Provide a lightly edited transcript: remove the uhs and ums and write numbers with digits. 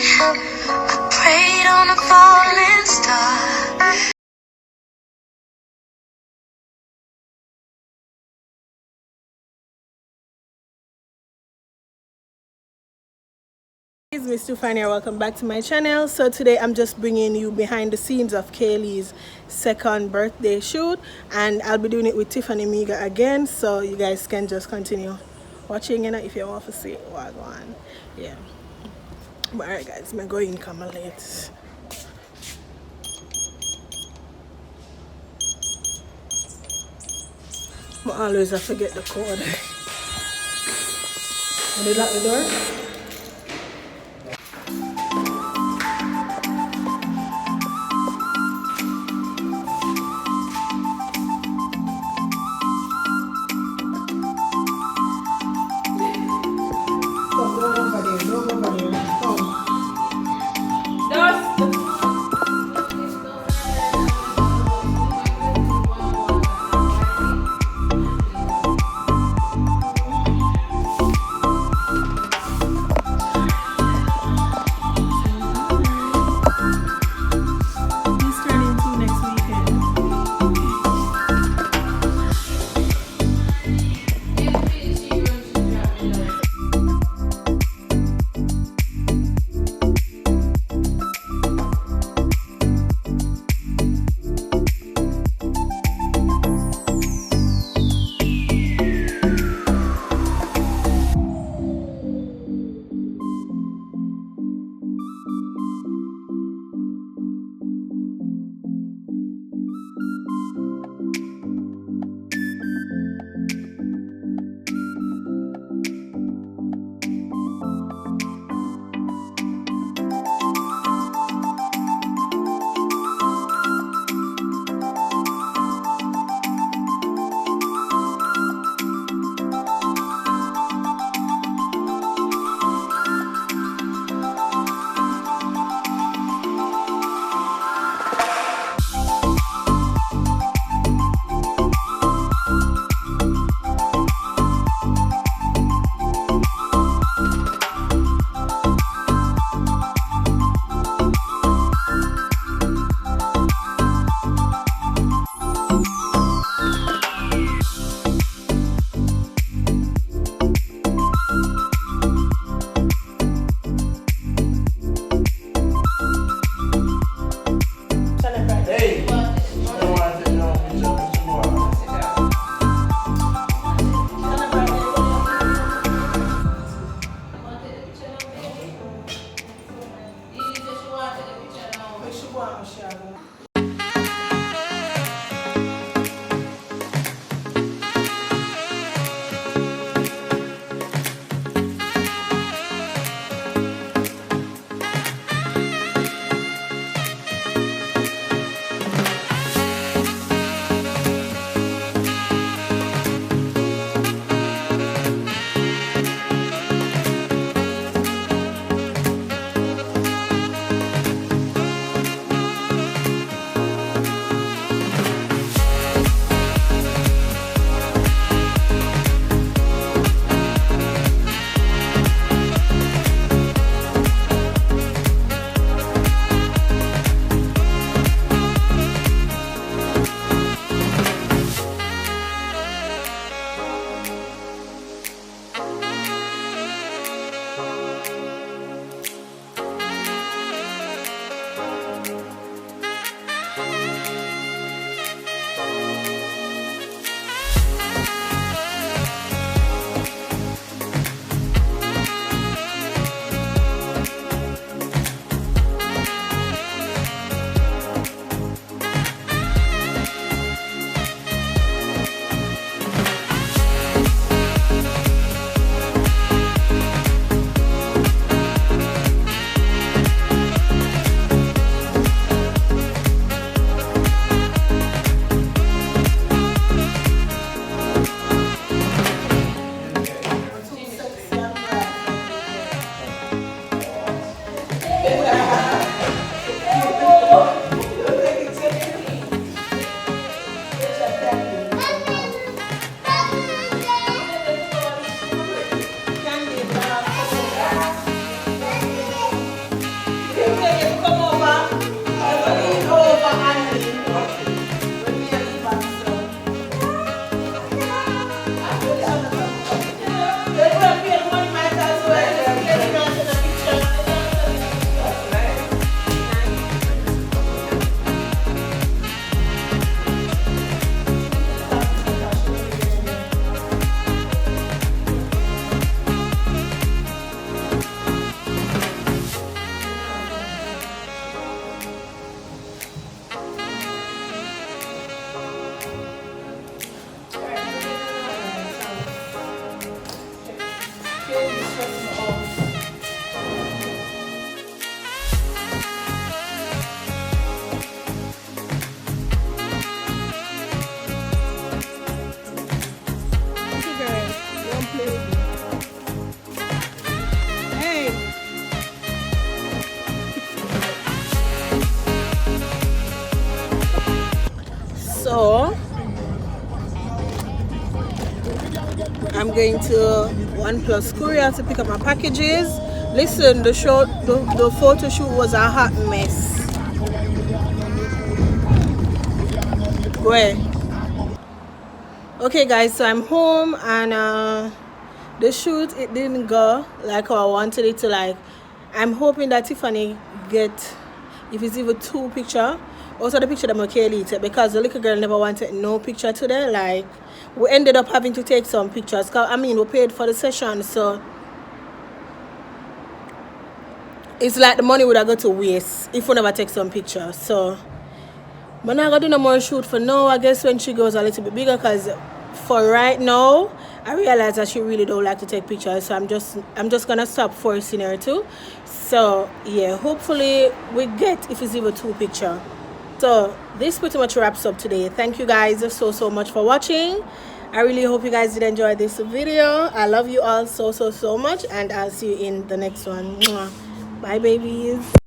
I prayed on a falling star. It's Mstoofine here. Welcome back to my channel. So today I'm just bringing you behind the scenes of Kailee's second birthday shoot, and I'll be doing it with Tiffany Miga again, so you guys can just continue watching, you know, if you want to see what go on. Yeah, but alright guys, I'm going come late. I always have to get the code. Did you lock the door? going to One Plus Courier to pick up my packages. Listen, the photo shoot was a hot mess. Where? Okay guys, so I'm home and the shoot, it didn't go like how I wanted it to. Like, I'm hoping that Tiffany get, if it's even 2 pictures, also the picture that Kailee take, because the little girl never wanted no picture today. Like, we ended up having to take some pictures, cause I mean we paid for the session, so it's like the money would have got to waste if we never take some pictures. So but now I'm gonna do no more shoot for now. I guess when she goes a little bit bigger, because for right now I realize that she really don't like to take pictures, so I'm just gonna stop forcing her to. So yeah, hopefully we get, if it's even 2 pictures. So this pretty much wraps up today. Thank you guys so much for watching. I really hope you guys did enjoy this video. I love you all so much, and I'll see you in the next one. Mwah. Bye babies.